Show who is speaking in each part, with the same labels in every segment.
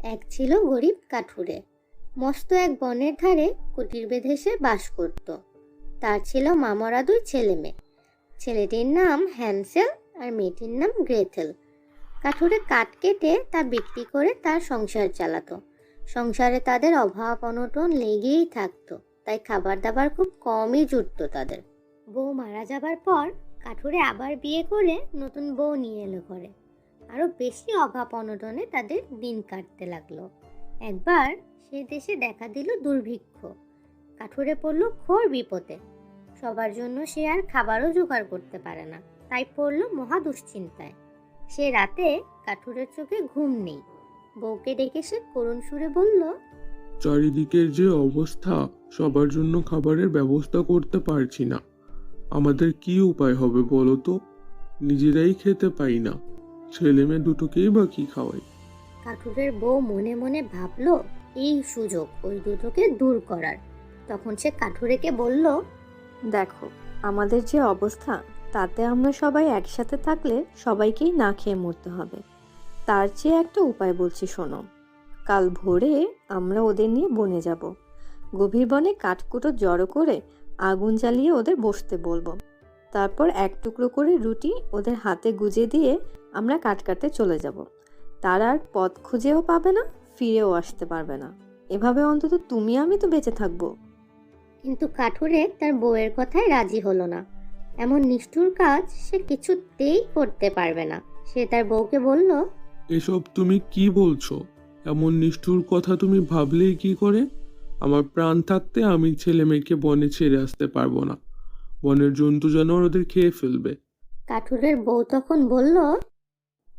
Speaker 1: এক ছিল গরিব কাঠুরে। মস্ত এক বনের ধারে কুটির বেঁধে সে বাস করত। তার ছিল মামরা দুই ছেলে মেয়ে। ছেলেটির নাম হ্যান্সেল আর মেয়েটির নাম গ্রেথেল। কাঠুরে কাঠ কেটে তা বিক্রি করে তার সংসার চালাতো। সংসারে তাদের অভাব অনটন লেগেই থাকতো, তাই খাবার দাবার খুব কমই জুটতো তাদের। বউ মারা যাবার পর কাঠুরে আবার বিয়ে করে নতুন বউ নিয়ে এলো ঘরে। আরো বেশি অভাব অনটনে তাদের দিন কাটতে লাগলো। একবার সে দেশে দেখা দিল দুর্ভিক্ষ। কাঠুরে পড়ল ঘোর বিপদে। সবার জন্য সে আর খাবারও জোগাড় করতে পারে না, তাই পড়ল মহা দুশ্চিন্তায়। সে রাতে কাঠুরের চোখে ঘুম নেই। বউকে ডেকে সে করুণ সুরে বলল,
Speaker 2: চারিদিকের যে অবস্থা, সবার জন্য খাবারের ব্যবস্থা করতে পারছি না। আমাদের কি উপায় হবে বলো তো? নিজেরাই খেতে পাই না, ছেলে মেয়ে দুটোকেই বা কি খাওয়াই।
Speaker 1: কাঠুরের বউ মনে মনে ভাবলো এই সুযোগ ওই দুটোকে দূর করার। তখন সে কাঠুরেকে বলল,
Speaker 3: দেখো, আমাদের যে অবস্থা, তাতে আমরা সবাই একসাথে থাকলে সবাইকেই না খেয়ে মরতে হবে। তার চেয়ে একটা উপায় বলছি, শোনো। কাল ভোরে আমরা ওদের নিয়ে বনে যাব। গভীর বনে কাঠকুটো জড়ো করে আগুন জ্বালিয়ে ওদের বসতে বলবো। তারপর এক টুকরো করে রুটি ওদের হাতে গুজে দিয়ে আমরা কাঠ কাটতে চলে যাব। তারা আর পথ খুঁজেও পাবে না, ফিরেও আসতে পারবে না। এভাবে অন্তত তুমি আমি তো বেঁচে থাকবো।
Speaker 1: কিন্তু কাঠুরে তার বউয়ের কথায় রাজি হলো না। এমন নিষ্ঠুর কাজ সে কিছুতেই করতে পারবে না। সে তার বউকে বলল,
Speaker 2: এসব তুমি কি বলছো? এমন নিষ্ঠুর কথা তুমি ভাবলেই কি করে? আমার প্রাণ থাকতে আমি ছেলে মেয়েকে বনে ছেড়ে আসতে পারবো না। বনের জন্তু জানোয়ার ওদের খেয়ে ফেলবে।
Speaker 1: কাঠুরের বউ তখন বলল,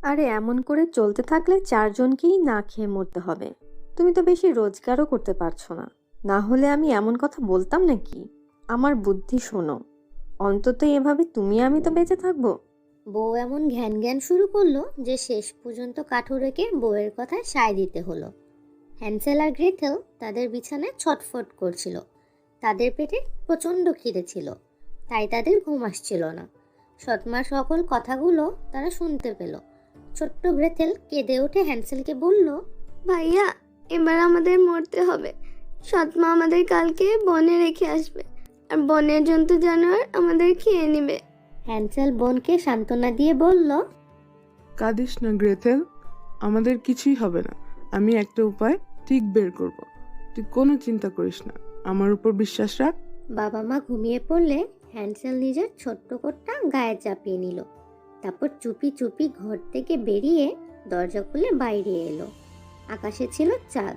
Speaker 3: আরে এমন করে চলতে থাকলে চারজনকেই না খেয়ে মরতে হবে। তুমি তো বেশি রোজগারও করতে পারছো না, না হলে আমি এমন কথা বলতাম নাকি? আমার বুদ্ধি শোনো, অন্তত এভাবে তুমি আমি তো বেঁচে থাকবো।
Speaker 1: বউ এমন ঘ্যান জ্ঞান শুরু করলো যে শেষ পর্যন্ত কাঠুরেকে বউয়ের কথায় সায় দিতে হলো। হ্যান্সেল আর গ্রেথেল তাদের বিছানায় ছটফট করছিল। তাদের পেটে প্রচণ্ড খিদে ছিল, তাই তাদের ঘুম আসছিল না। সৎমার সকল কথাগুলো তারা শুনতে পেল। ছোট্ট গ্রেথেল কেঁদে উঠে হ্যান্সেলকে বলল,
Speaker 4: ভাইয়া, এবার আমাদের মরতে হবে। সৎমা আমাদের কালকে বনে রেখে আসবে, আর বনের জন্তু জানোয়ার আমাদের খেয়ে নেবে।
Speaker 1: হ্যান্সেল বোনকে সান্ত্বনা দিয়ে বলল,
Speaker 5: কাঁদিস না গ্রেথেল, আমাদের কিছুই হবে না। আমি একটা উপায় ঠিক বের করব। তুই কোনো চিন্তা করিস না, আমার উপর বিশ্বাস রাখ।
Speaker 1: বাবা মা ঘুমিয়ে পড়লে হ্যান্সেল নিজের ছোট্ট কোটটা গায়ে চাপিয়ে নিল। তারপর চুপি চুপি ঘর থেকে বেরিয়ে দরজা খুলে বাইরে এলো। আকাশে ছিল চাঁদ।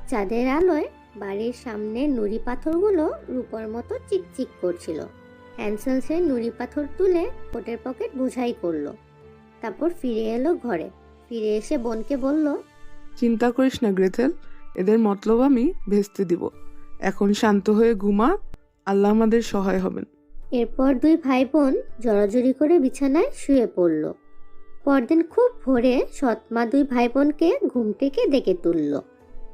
Speaker 1: চাঁদের আলোয় বাড়ির সামনে নুড়ি পাথরগুলো রূপোর মতো চিকচিক করছিল। হ্যান্সেল সেই নুড়ি পাথর তুলে কোটের পকেট বোঝাই করলো। তারপর ফিরে এলো ঘরে। ফিরে এসে বোনকে বলল,
Speaker 5: চিন্তা করিস না গ্রেথেল, এদের মতলব আমি ভেস্তে দিব। এখন শান্ত হয়ে ঘুমা, আল্লাহ আমাদের সহায় হবেন।
Speaker 1: এরপর দুই ভাই বোন জড়াজড়ি করে বিছানায় শুয়ে পড়ল। পরদিন খুব ভোরে সৎমা দুই ভাই বোনকে ঘুম থেকে ডেকে তুলল।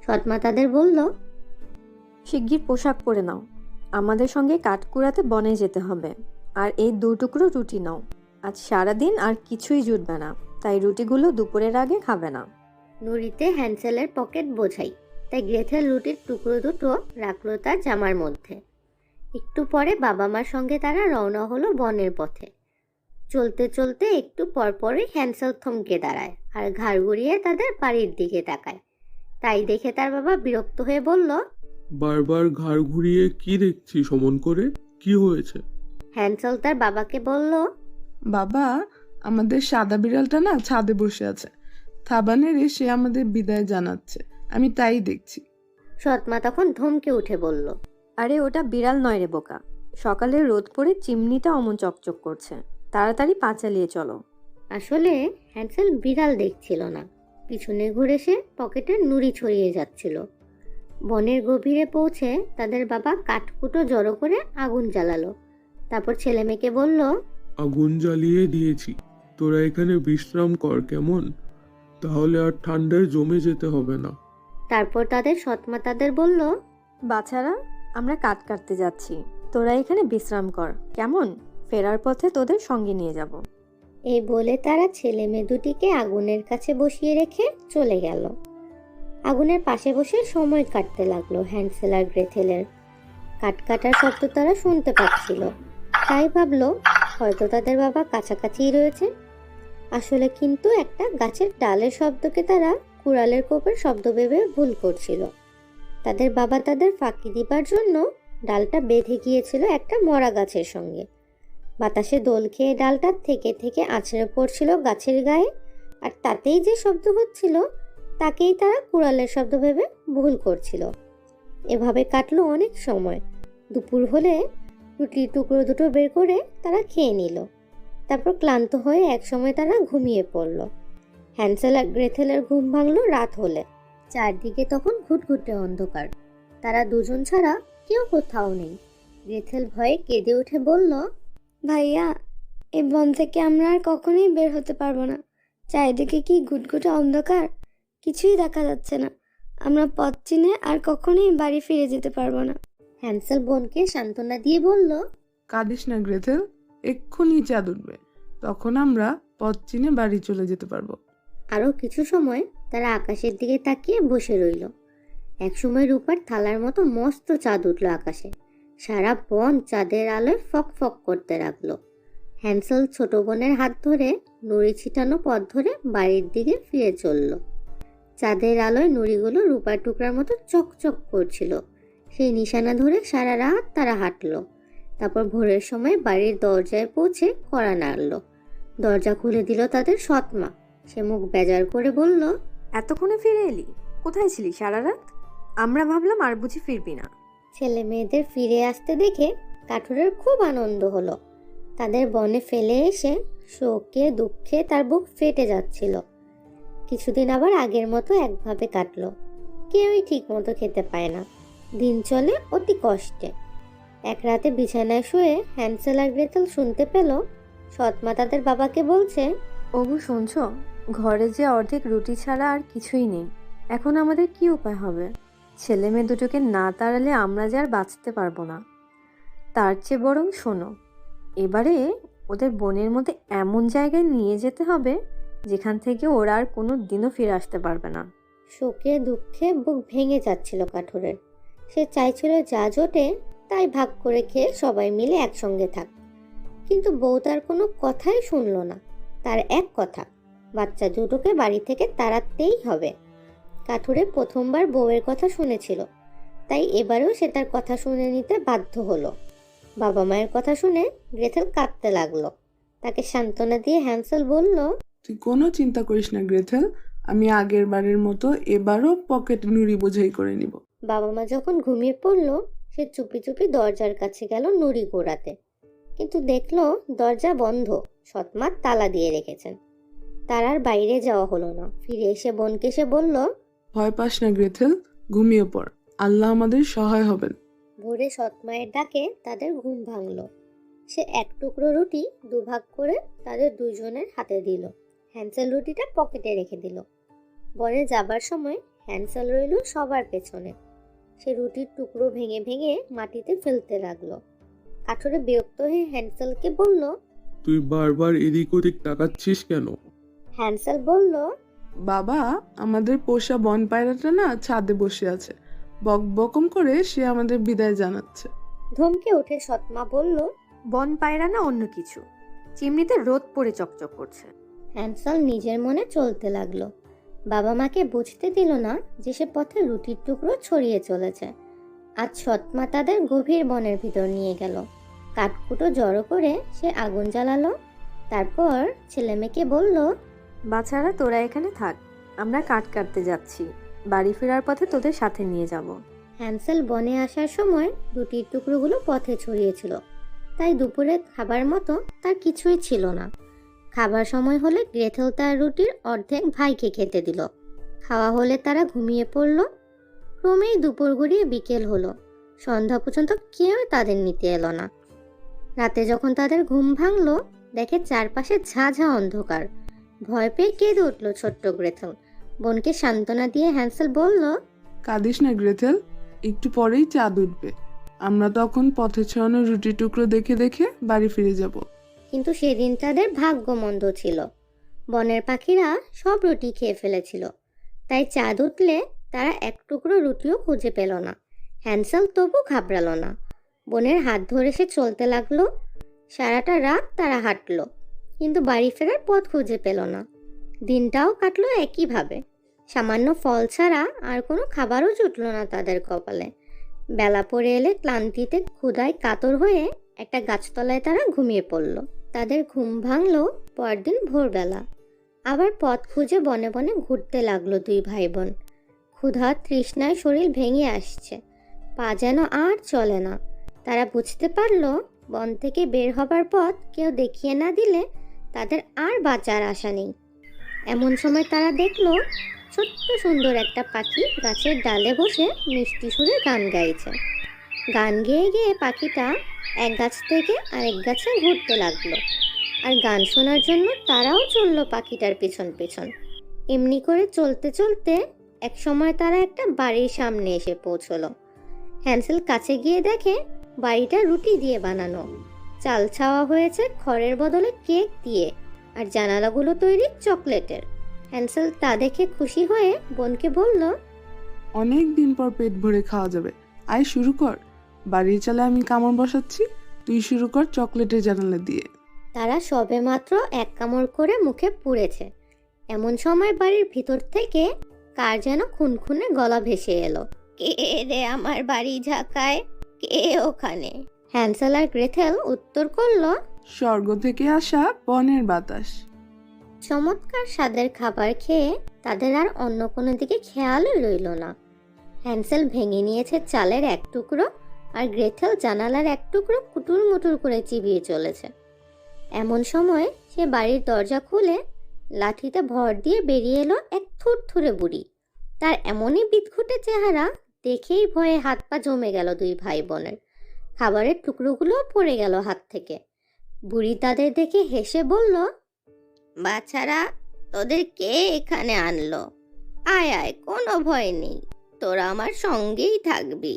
Speaker 1: সৎমা তাদের বলল,
Speaker 3: শিগগির পোশাক পরে নাও, আমাদের সঙ্গে কাঠ কুড়াতে বনে যেতে হবে। আর এই 2 টুকরো রুটি নাও। আজ সারাদিন আর কিছুই জুটবে না, তাই রুটিগুলো দুপুরের আগে খাবে না।
Speaker 1: নুড়িতে হ্যান্সেলের পকেট বোঝাই, তাই গ্রেথেল রুটির টুকরো দুটো রাখলো তার জামার মধ্যে। একটু পরে বাবা মার সঙ্গে তারা রওনা হলো বনের পথে। চলতে চলতে একটু পরপরই হ্যান্সেল থমকে দাঁড়ায় আর ঘাড় ঘুরিয়ে তাদের বাড়ির দিকে তাকায়। তাই দেখে তার বাবা বিরক্ত হয়ে বলল,
Speaker 2: বারবার ঘাড় ঘুরিয়ে কি দেখছি সমন করে? কি হয়েছে?
Speaker 1: হ্যান্সেল তার বাবাকে বলল,
Speaker 5: বাবা, আমাদের সাদা বিড়ালটা না ছাদে বসে আছে। থাবানের এসে আমাদের বিদায় জানাচ্ছে, আমি তাই দেখছি।
Speaker 1: সৎমা তখন ধমকে উঠে বলল,
Speaker 3: আরে ওটা বিড়াল নয় রে বোকা, সকালে রোদ পড়ে চিমনিটা অমন চকচক করছে। তাড়াতাড়ি পা চালিয়ে চলো।
Speaker 1: আসলে হ্যান্সেল বিড়াল দেখছিল না, পিছনে ঘুরে সে পকেটের নুড়ি ছড়িয়ে যাচ্ছিল। বনের গভীরে পৌঁছে তাদের বাবা কাঠকুটো জড়ো করে আগুন জ্বালালো। তারপর ছেলে মেয়েকে বলল,
Speaker 2: আগুন জ্বালিয়ে দিয়েছি, তোরা এখানে বিশ্রাম কর কেমন? তাহলে আর ঠান্ডায় জমে যেতে হবে না।
Speaker 1: তারপর তাদের সৎমা তাদের বলল,
Speaker 3: বাছারা, আমরা কাঠ কাটতে যাচ্ছি, তোরা এখানে বিশ্রাম কর কেমন? ফেরার পথে তোদের সঙ্গে নিয়ে যাব।
Speaker 1: এই বলে তারা ছেলে মেয়ে দুটিকে আগুনের কাছে বসিয়ে রেখে চলে গেল। আগুনের পাশে বসে সময় কাটতে লাগলো হ্যান্সেল আর গ্রেথেলের। কাঠ কাটার শব্দ তারা শুনতে পাচ্ছিল, তাই ভাবলো হয়তো তাদের বাবা কাছাকাছিই রয়েছে। আসলে কিন্তু একটা গাছের ডালের শব্দকে তারা কুড়ালের কোপের শব্দ ভেবে ভুল করছিল। তাদের বাবা তাদের ফাঁকি দিবার জন্য ডালটা বেঁধে গিয়েছিল একটা মরা গাছের সঙ্গে। বাতাসে দোল খেয়ে ডালটা থেকে থেকে আছড়ে পড়ছিল গাছের গায়ে, আর তাতেই যে শব্দ হচ্ছিল তাকেই তারা কুড়ালের শব্দ ভেবে ভুল করছিল। এভাবে কাটলো অনেক সময়। দুপুর হলে রুটির টুকরো দুটো বের করে তারা খেয়ে নিল। তারপর ক্লান্ত হয়ে একসময় তারা ঘুমিয়ে পড়ল। হ্যান্সেল আর গ্রেথেলের ঘুম ভাঙল রাত হলে। চারদিকে তখন ঘুটঘুটে অন্ধকার, তারা দুজন ছাড়া কেউ কোথাও নেই। গ্রেথেল ভয়ে কেঁদে উঠে বলল,
Speaker 4: ভাইয়া, এই বন থেকে আমরা আর কখনোই বের হতে পারবো না। চারিদিকে কি ঘুটঘুটে অন্ধকার, কিছুই দেখা যাচ্ছে না। আমরা পথ চিনে আর কখনোই বাড়ি ফিরে যেতে পারবো না।
Speaker 1: হ্যান্সেল বোনকে সান্ত্বনা দিয়ে বলল,
Speaker 5: কাঁদিস না গ্রেথেল, এক্ষুনি চাঁদ উঠবে, তখন আমরা পথ চিনে বাড়ি চলে যেতে পারবো।
Speaker 1: আরও কিছু সময় তারা আকাশের দিকে তাকিয়ে বসে রইল। একসময় রূপার থালার মতো মস্ত চাঁদ উঠল আকাশে। সারা বন চাঁদের আলোয় ফক ফক করতে লাগলো। হ্যান্সেল ছোট বোনের হাত ধরে নুড়ি ছিটানো পথ ধরে বাড়ির দিকে ফিরে চলল। চাঁদের আলোয় নুড়িগুলো রূপার টুকরার মতো চকচক করছিল। সেই নিশানা ধরে সারা রাত তারা হাঁটলো। তারপর ভোরের সময় বাড়ির দরজায় পৌঁছে কড়া নাড়ল। দরজা খুলে দিল তাদের সৎমা। সে মুখ বেজার করে বলল,
Speaker 3: এতক্ষণে ফিরে এলি? কোথায় ছিলি সারা রাত? আমরা ভাবলাম আর বুঝি ফিরবি না।
Speaker 1: ছেলে মেয়েদের ফিরে আসতে দেখে কাঠুরের খুব আনন্দ হলো। তাদের বনে ফেলে এসে শোকে দুঃখে তার বুক ফেটে যাচ্ছিল। কিছুদিন আবার আগের মতো একভাবে কাটলো। কেউই ঠিক মতো খেতে পায় না, দিন চলে অতি কষ্টে। এক রাতে বিছানায় শুয়ে হ্যান্সেল আর গ্রেথেল শুনতে পেল সৎমা তাদের বাবাকে বলছে,
Speaker 3: ওগো শুনছ, ঘরে যে অর্ধেক রুটি ছাড়া আর কিছুই নেই। এখন আমাদের কি উপায় হবে? ছেলে মেয়ে দুটোকে না তাড়ালে আমরা যে আর বাঁচতে পারবো না। তার চেয়ে বরং শোনো, এবারে ওদের বনের মধ্যে এমন জায়গায় নিয়ে যেতে হবে যেখান থেকে ওরা আর কোনো দিনও ফিরে আসতে পারবে না।
Speaker 1: শোকে দুঃখে বুক ভেঙে যাচ্ছিল কাঠুরের। সে চাইছিল যা জোটে তাই ভাগ করে খেয়ে সবাই মিলে একসঙ্গে থাক। কিন্তু বউ তার কোনো কথাই শুনল না। তার এক কথা, বাচ্চা দুটোকে বাড়ি থেকে তাড়াতেই হবে। কাঠুরে প্রথমবার বউয়ের কথা শুনেছিল, তাই এবারেও সে তার কথা শুনে নিতে বাধ্য হলো। বাবা মায়ের কথা শুনে গ্রেথেল কাঁদতে লাগলো। তাকে সান্ত্বনা দিয়ে হ্যান্সেল বলল,
Speaker 5: তুই কোনো চিন্তা করিস না গ্রেথেল, আমি আগের বারের মতো এবারও পকেট নুড়ি বোঝাই করে নিব।
Speaker 1: বাবা মা যখন ঘুমিয়ে পড়লো, সে চুপি চুপি দরজার কাছে গেল নুড়ি গোড়াতে। কিন্তু দেখলো দরজা বন্ধ, সৎমা তালা দিয়ে রেখেছেন। তার আর বাইরে যাওয়া হলো না। ফিরে এসে বোনকে সে বলল,
Speaker 5: ভয় পাস না গ্রেথেল, ঘুমিয়ে পড়, আল্লাহ আমাদের সহায় হবেন।
Speaker 1: ভোরে সৎমায়ের ডাকে তাদের ঘুম ভাঙলো। সে এক টুকরো রুটি দুভাগ করে তাদের দুজনের হাতে দিল। হ্যান্সেল রুটিটা পকেটে রেখে দিল। বনে যাবার সময় হ্যান্সেল রইল সবার পেছনে। সে রুটির টুকরো ভেঙে ভেঙে মাটিতে ফেলতে লাগলো। কাঠুরে বিরক্ত হয়ে হ্যান্সেলকে বলল,
Speaker 2: তুই বারবার এদিক ওদিক তাকাচ্ছিস কেন?
Speaker 1: হ্যান্সেল বলল,
Speaker 5: বাবা, আমাদের পোষা বন পায়রাটা না ছাদে বসে আছে, বক বকম করে সে আমাদের বিদায় জানাচ্ছে।
Speaker 1: ধমকে উঠে সৎমা বলল,
Speaker 3: বন পায়রা না অন্য কিছু, চিমনিতে রোদ পড়ে চকচক করছে।
Speaker 1: হ্যান্সেল নিজের মনে চলতে লাগলো। বাবা মাকে বুঝতে দিল না যে সে পথে রুটির টুকরো ছড়িয়ে চলেছে। আজ সৎমা তাদের গভীর বনের ভিতর নিয়ে গেল। কাঠকুটো জড়ো করে সে আগুন জ্বালালো। তারপর ছেলে মেয়েকে বলল,
Speaker 3: বাচ্চারা তোরা এখানে থাক, আমরা কাঠ কাটতে যাচ্ছি, বাড়ি ফেরার পথে তোদের সাথে নিয়ে যাব।
Speaker 1: হ্যান্সেল বনে আসার সময় রুটির টুকরোগুলো পথে ছড়িয়েছিল, তাই দুপুরে খাবার মতো তার কিছুই ছিল না। খাবার সময় হলে গ্রেথেল তার রুটির অর্ধেক ভাইকে খেতে দিল। খাওয়া হলে তারা ঘুমিয়ে পড়ল। ক্রমেই দুপুর গড়িয়ে বিকেল হলো। সন্ধ্যা পর্যন্ত কেউ তাদের নিতে এলো না। রাতে যখন তাদের ঘুম ভাঙলো, দেখে চারপাশে ঝাঝা অন্ধকার। ভয় পেয়ে কেঁদে উঠল ছোট্ট গ্রেথেল। বোনকে সান্ত্বনা দিয়ে হ্যান্সেল বলল,
Speaker 5: কাঁদিস না গ্রেথেল, একটু পরেই চাঁদ উঠবে, আমরা তখন পথে ছড়ানো রুটি টুকরো দেখে দেখে বাড়ি ফিরে যাব।
Speaker 1: কিন্তু সেদিন তাদের ভাগ্য মন্দ ছিল। বনের পাখিরা সব রুটি খেয়ে ফেলেছিল, তাই চাঁদ উঠলে তারা এক টুকরো রুটিও খুঁজে পেল না। হ্যান্সেল তবু ঘাবড়ালো না। বোনের হাত ধরে সে চলতে লাগলো। সারাটা রাত তারা হাঁটলো, কিন্তু বাড়ি ফেরার পথ খুঁজে পেল না। দিনটাও কাটলো একইভাবে। সামান্য ফল ছাড়া আর কোনো খাবারও জুটলো না তাদের কপালে। বেলা পড়ে এলে ক্লান্তিতে ক্ষুধায় কাতর হয়ে একটা গাছতলায় তারা ঘুমিয়ে পড়ল। তাদের ঘুম ভাঙলো পরদিন ভোরবেলা। আবার পথ খুঁজে বনে বনে ঘুরতে লাগলো দুই ভাই বোন। ক্ষুধা তৃষ্ণায় শরীর ভেঙে আসছে, পা যেন আর চলে না। তারা বুঝতে পারলো বন থেকে বের হবার পথ কেউ দেখিয়ে না দিলে তাদের আর বাঁচার আশা নেই। এমন সময় তারা দেখলো ছোট্ট সুন্দর একটা পাখি গাছের ডালে বসে মিষ্টি সুরে গান গাইছে। গান গেয়ে গেয়ে পাখিটা এক গাছ থেকে আরেক গাছে ঘুরতে লাগলো, আর গান শোনার জন্য তারাও চললো পাখিটার পেছন পেছন। এমনি করে চলতে চলতে এক সময় তারা একটা বাড়ির সামনে এসে পৌঁছলো। হ্যান্সেল কাছে গিয়ে দেখে বাড়িটা রুটি দিয়ে বানানো, চাল ছাওয়া হয়েছে খড়ের বদলে কেক দিয়ে, আর জানালাগুলো তৈরি চকলেটের। হ্যান্সেল তা দেখে খুশি হয়ে বোনকে বলল,
Speaker 5: অনেক দিন পর পেট ভরে খাওয়া যাবে, আয় শুরু কর। বাড়ির চালে আমি কামড় বসাচ্ছি, তুই শুরু কর চকলেটের জানালা দিয়ে।
Speaker 1: তারা সবেমাত্র এক কামড় করে মুখে পুড়েছে, এমন সময় বাড়ির ভিতর থেকে কার যেন খুনখুনে গলা ভেসে এলো। কে রে আমার বাড়ি ঝাঁকায়, কে ওখানে? হ্যান্সেল আর গ্রেথেল উত্তর করলো,
Speaker 5: স্বর্গ থেকে আসা বনের বাতাস।
Speaker 1: চমৎকার স্বাদের খাবার খেয়ে তাদের আর অন্য কোনো দিকে খেয়ালই রইল না। হ্যান্সেল ভেঙে নিয়েছে চালের এক টুকরো, আর গ্রেথেল জানালার এক টুকরো কুটুর মুটুর করে চিবিয়ে চলেছে। এমন সময় সে বাড়ির দরজা খুলে লাঠিতে ভর দিয়ে বেরিয়ে এলো এক থুরথুরে বুড়ি। তার এমনই বিদঘুটে চেহারা দেখেই ভয়ে হাত পা জমে গেল দুই ভাই বোনের। খাবারের টুকরোগুলোও পড়ে গেল হাত থেকে। বুড়ি তাদের দেখে হেসে বলল, বাছারা, তোদের কে এখানে আনলো? আয় আয়, কোনো ভয় নেই, তোরা আমার সঙ্গেই থাকবি।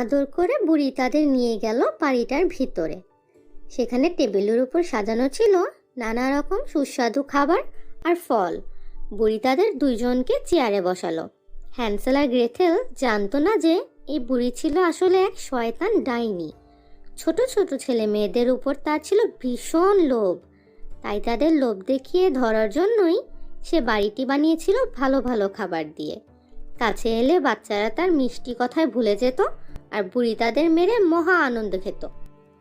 Speaker 1: আদর করে বুড়ি তাদের নিয়ে গেল বাড়িটার ভিতরে। সেখানে টেবিলের উপর সাজানো ছিল নানা রকম সুস্বাদু খাবার আর ফল। বুড়ি তাদের দুইজনকে চেয়ারে বসালো। হ্যান্সেল আর গ্রেথেল জানতো না যে এই বুড়ি ছিল আসলে এক শয়তান ডাইনি। ছোট ছোট ছেলে মেয়েদের উপর তার ছিল ভীষণ লোভ। তাই তাদের লোভ দেখিয়ে ধরার জন্যই সে বাড়িটি বানিয়েছিল ভালো ভালো খাবার দিয়ে। কাছে এলে বাচ্চারা তার মিষ্টি কথায় ভুলে যেত, আর বুড়ি তাদের মেরে মহা আনন্দ খেত।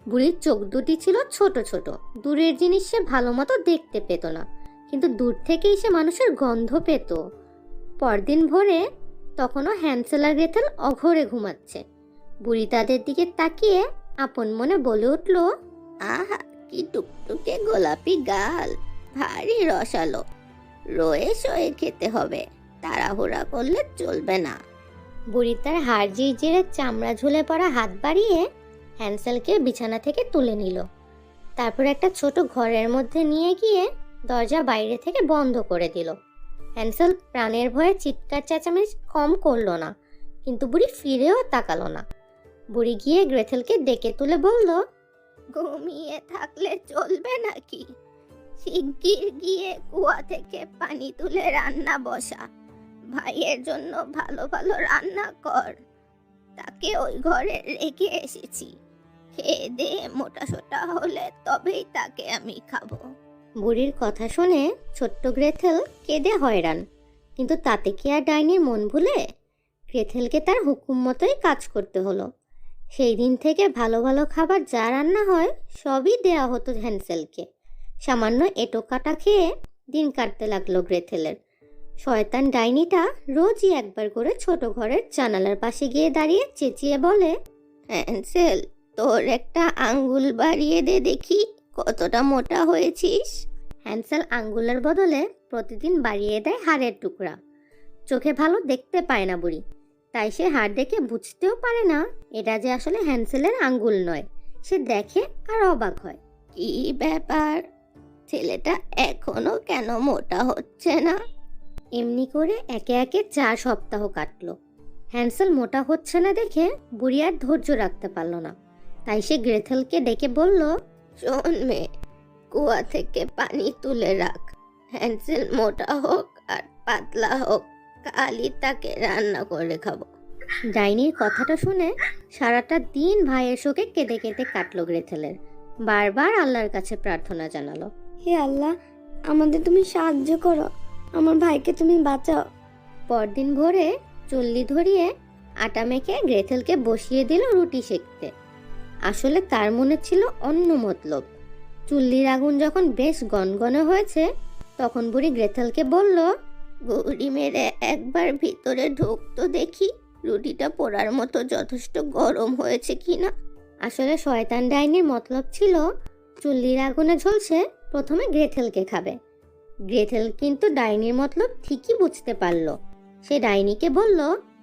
Speaker 1: বুড়ির চোখ দুটি ছিল ছোট ছোট, দূরের জিনিস সে ভালো মতো দেখতে পেত না, কিন্তু দূর থেকেই সে মানুষের গন্ধ পেত। পরদিন ভোরে তখনও হ্যান্সেল আর গ্রেথেল অঘরে ঘুমাচ্ছে। বুড়ি তাদের দিকে তাকিয়ে আপন মনে বলে উঠল, আহা, কি টুকটুকে গোলাপি গাল, ভারী রসালো, রয়ে শয়ে খেতে হবে, তাড়াহুড়া করলে চলবে না। বুড়ি তার হাড় জিরজিরে চামড়া ঝুলে পড়া হাত বাড়িয়ে হ্যান্সেলকে বিছানা থেকে তুলে নিল। তারপর একটা ছোট ঘরের মধ্যে নিয়ে গিয়ে দরজা বাইরে থেকে বন্ধ করে দিল। হ্যান্সেল প্রাণের ভয়ে চিৎকার চেঁচামেচি কম করলো না, কিন্তু বুড়ি ফিরেও তাকালো না। বুড়ি গিয়ে গ্রেথেলকে ডেকে তুলে বলল, ঘুমিয়ে থাকলে চলবে নাকি? শিগগির গিয়ে কুয়া থেকে পানি তুলে রান্না বসা, ভাইয়ের জন্য ভালো ভালো রান্না কর। তাকে ওই ঘরে রেখে এসেছি, খেয়ে দে মোটা সোটা হলে তবেই তাকে আমি খাবো। বুড়ির কথা শুনে ছোট্ট গ্রেথেল কেঁদে হয়রান, কিন্তু তাতে কি আর ডাইনির মন ভুলে? গ্রেথেলকে তার হুকুম মতোই কাজ করতে হলো। সেই দিন থেকে ভালো ভালো খাবার যা রান্না হয় সবই দেয়া হতো হ্যান্সেলকে। সামান্য এঁটো কাটা খেয়ে দিন কাটতে লাগলো গ্রেথেলের। শয়তান ডাইনিটা রোজই একবার করে ছোট ঘরের জানালার পাশে গিয়ে দাঁড়িয়ে চেঁচিয়ে বলে, হ্যান্সেল, তোর একটা আঙ্গুল বাড়িয়ে দে দেখি, কতটা মোটা হয়েছিস। হ্যান্সেল আঙ্গুলের বদলে প্রতিদিন বাড়িয়ে দেয় হাড়ের টুকরা। চোখে ভালো দেখতে পায় না বুড়ি, তাই সে হাড় দেখে বুঝতেও পারে না এটা যে আসলে হ্যান্সেলের আঙ্গুল নয়। সে দেখে আর অবাক হয়, কি ব্যাপার, ছেলেটা এখনো কেন মোটা হচ্ছে না? এমনি করে একে একে 4 সপ্তাহ কাটলো। হ্যান্সেল মোটা হচ্ছে না দেখে বুড়ি আর ধৈর্য রাখতে পারলো না। তাই সে গ্রেথেলকে ডেকে বলল, শোন মেয়ে, কুয়া থেকে পানি তুলে রাখ। হ্যান্সেল মোটা হোক আর পাতলা হোক, কালই তাকে রান্না করে খাবো। ডাইনির কথাটা শুনে সারাটা দিন ভাইয়ের শোকে কেঁদে কেঁদে কাটলো গ্রেথেলের। বারবার আল্লাহর কাছে প্রার্থনা জানালো,
Speaker 4: হে আল্লাহ, আমাদের তুমি সাহায্য করো, আমার ভাইকে তুমি বাঁচাও।
Speaker 1: পরদিন ভোরে চুল্লি ধরিয়ে আটা মেখে গ্রেথেলকে বসিয়ে দিল রুটি সেঁকতে। আসলে তার মনে ছিল অন্য মতলব। চুল্লির আগুন যখন বেশ গনগনে হয়েছে, তখন বুড়ি গ্রেথেলকে বলল, গুড়ি মেরে একবার ভিতরে ঢুকতো দেখি রুটিটা পোড়ার মতো যথেষ্ট গরম হয়েছে কিনা। আসলে শয়তান ডাইনির মতলব ছিল চুল্লির আগুনে ঝলসে প্রথমে গ্রেথেলকে খাবে। গ্রেথেল কিন্তু ডাইনির মতলব ঠিকই বুঝতে পারল। সে ডাইনিকে বলল,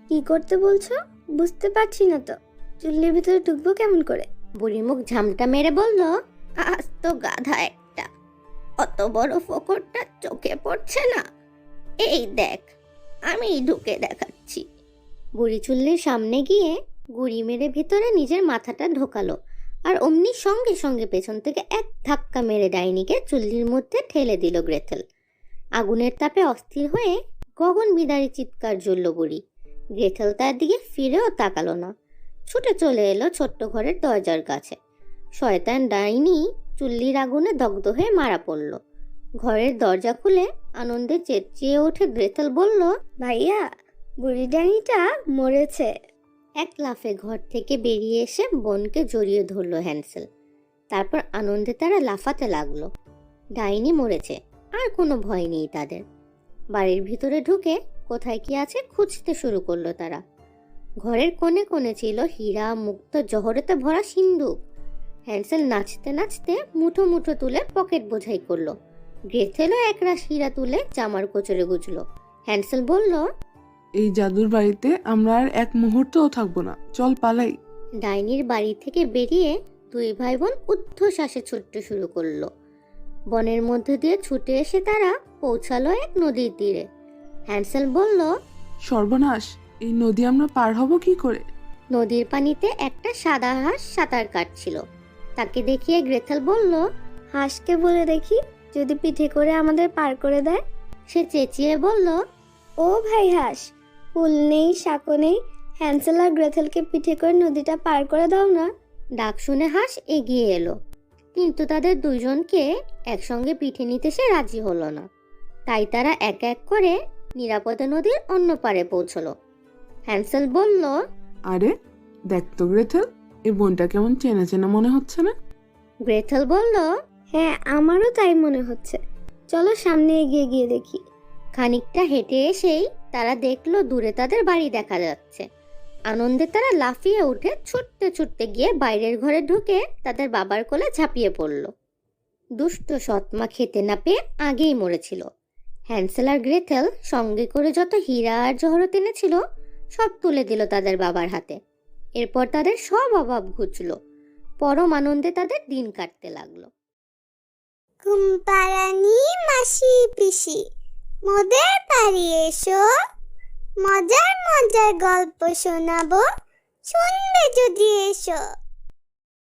Speaker 4: কি করতে বলছো? বুঝতে পারছি না তো, চুল্লির ভিতরে ঢুকবো কেমন করে?
Speaker 1: বুড়ি মুখ ঝামটা মেরে বলল, আজ তো গাধা একটা, অত বড় ফোকরটা চোখে পড়ছে না? এই দেখ, আমি ঢুকে দেখাচ্ছি। বুড়ি চুল্লির সামনে গিয়ে গুড়ি মেরে ভিতরে নিজের মাথাটা ঢোকালো, আর অমনি সঙ্গে সঙ্গে পেছন থেকে এক ধাক্কা মেরে ডাইনিকে চুল্লির মধ্যে ঠেলে দিল গ্রেথেল। আগুনের তাপে অস্থির হয়ে গগন বিদারী চিৎকার জ্বলল বুড়ি। গ্রেথেল তার দিকে ফিরেও তাকালো না, ছুটে চলে এলো ছোট্ট ঘরের দরজার কাছে। শয়তান ডাইনি চুল্লির আগুনে দগ্ধ হয়ে মারা পড়ল। ঘরের দরজা খুলে আনন্দে চেঁচিয়ে উঠে গ্রেথেল বলল,
Speaker 4: ভাইয়া, বুড়ি ডাইনিটা মরেছে।
Speaker 1: এক লাফে ঘর থেকে বেরিয়ে এসে বোনকে জড়িয়ে ধরলো হ্যান্সেল। তারপর আনন্দে তারা লাফাতে লাগলো। ডাইনি মরেছে, আর কোনো ভয় নেই তাদের। বাড়ির ভিতরে ঢুকে কোথায় কি আছে খুঁজতে শুরু করলো তারা। ঘরের কোণে কোণে ছিল হীরা, মুক্ত, জহরতে ভরা সিন্দুক। হ্যান্সেল নাচতে নাচতে মুঠো মুঠো তুলে পকেট বোঝাই করলো। গ্রেথেলও একরাশ হীরা তুলে জামার কোচরে গুজলো। হ্যান্সেল বলল,
Speaker 5: এই জাদুর বাড়িতে আমরা আর এক মুহূর্তও থাকবো না, চল পালাই।
Speaker 1: ডাইনির বাড়ি থেকে বেরিয়ে দুই ভাই বোন ঊর্ধ্বশ্বাসে ছুটতে শুরু করলো। বনের মধ্যে দিয়ে ছুটে এসে তারা পৌঁছালো এক নদীর তীরে। হ্যান্সেল বলল,
Speaker 5: সর্বনাশ, এই নদী আমরা পার হব কি করে?
Speaker 1: নদীর পানিতে একটা সাদা হাঁস সাঁতার কাটছিল। তাকে দেখিয়ে গ্রেথেল বলল,
Speaker 4: হাঁসকে বলে দেখি যদি পিঠে করে আমাদের পার করে দেয়।
Speaker 1: সে চেঁচিয়ে বলল,
Speaker 4: ও ভাই হাঁস, ফুল নেই, শাকও নেই, হ্যান্সেল আর গ্রেথেলকে পিঠে করে নদীটা পার করে দাও না।
Speaker 1: ডাক শুনে হাঁস এগিয়ে এলো, কিন্তু তাদের দুজনকে একসঙ্গে পিঠে নিতে সে রাজি হলো না। তাই তারা এক এক করে নিরাপদে নদীর অন্য পারে পৌঁছলো। হ্যান্সেল বলল,
Speaker 5: আরে দেখ তো গ্রেথেল, এই বোনটা কেমন চেনা চেনা মনে হচ্ছে না?
Speaker 1: গ্রেথেল বলল,
Speaker 4: হ্যাঁ, আমারও তাই মনে হচ্ছে, চলো সামনে এগিয়ে গিয়ে দেখি।
Speaker 1: খানিকটা হেঁটে এসেই তারা দেখলো দূরে তাদের বাড়ি দেখা যাচ্ছে। আনন্দে তারা লাফিয়ে উঠে ছুটতে ছুটতে গিয়ে বাইরের ঘরে ঢুকে তাদের বাবার কোলে ঝাঁপিয়ে পড়ল। দুষ্ট সৎমা খেতে না পেয়ে আগেই মরেছিল। হ্যান্সেল আর গ্রেথেল সঙ্গে করে যত হীরা আর জহরত এনেছিল সব তুলে দিল তাদের বাবার হাতে। এরপর তাদের সব অভাব ঘুচল। পরম আনন্দে তাদের দিন কাটতে লাগলো।
Speaker 6: ঘুমপাড়ানি মাসি পিসি, মোদের বাড়ি এসো, মজার মজার গল্প শোনাবো, শুনবে যদি এসো।